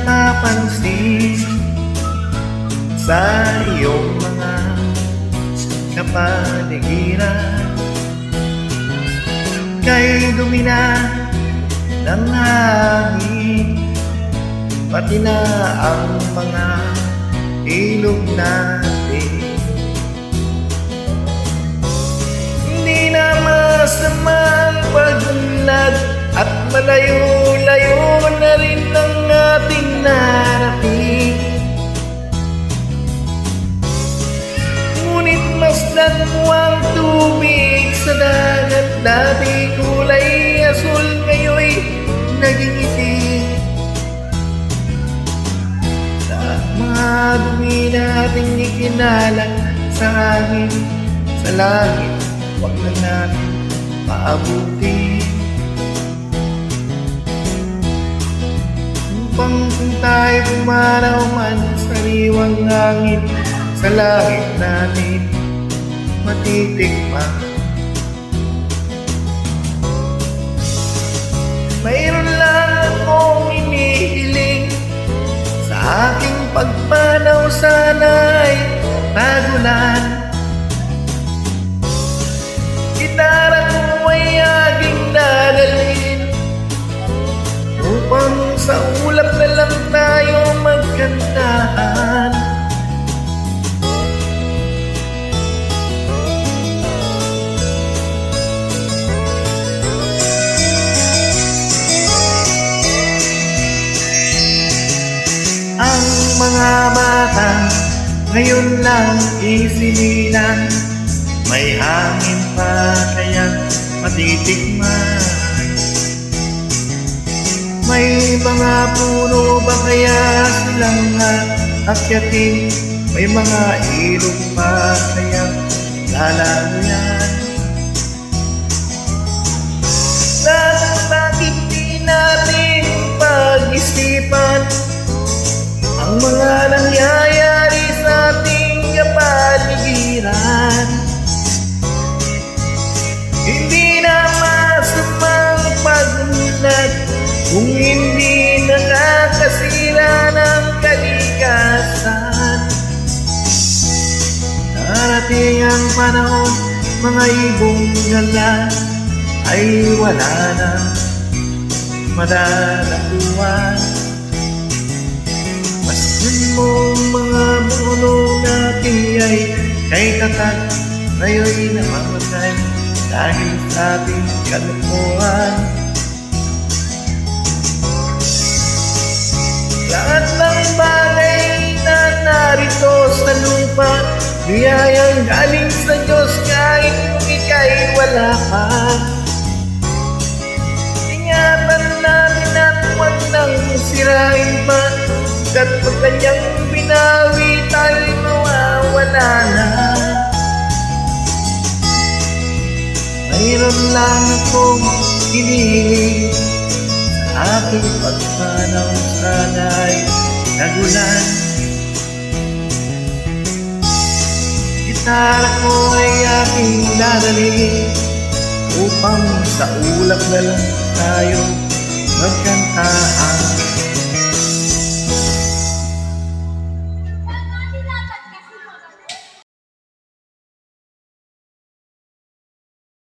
napapansin sa iyong mga kapaligiran. Kay dumi na ng hangin, pati na ang mga ilog natin. Hindi na masama ang pagunlad at malayo-layo na rin ang ating narating. Ngunit masdan mo ang tubig sa dagat, dati kulay asul, ngayon'y naging itim. Sa mga dumi nating ikinalat sa hangin, sa langit, huwag na natin maabuti. Upang kung tayo pumanaw man sa sariwang hangin, sa langit natin matitikman. Mayroon lang akong inihiling, sa aking pagpanaw sana'y tagulan. Gitara ko ay aking dadalhin, upang sa ulap na lang tayo magkantahan. Ang mga bata ngayon lang isinilang, may hangin pa kaya matitikman. May mga puno ba kaya silang akyatin, may mga ilog pa kaya lalamuyan. Lahat bakit di natin pag-isipan ang mga nangyayari sa ating kapaligiran? Hindi na masamang pagunlad kung hindi nakakasira ng kalikasan. Darating ang panahon, mga ibong gala ay wala na madalakuan. Masdan mo mga puno natin ay kay tatag, ngayon'y namamatay dahil sa ating kalokohan. Lahat ng bagay na narito sa lupa, biyayang galing sa Diyos kahit kung ika'y wala pa. Ingatan natin at huwag nang sirain pa, kat pag kanyang binawi tayo'y mawawala na. Mayroon lang akong hinihiling, sa aking pagpanaw sana'y nagulan. Gitara ko ay aking dadalhin, upang sa ulap na lang tayo magkantahan.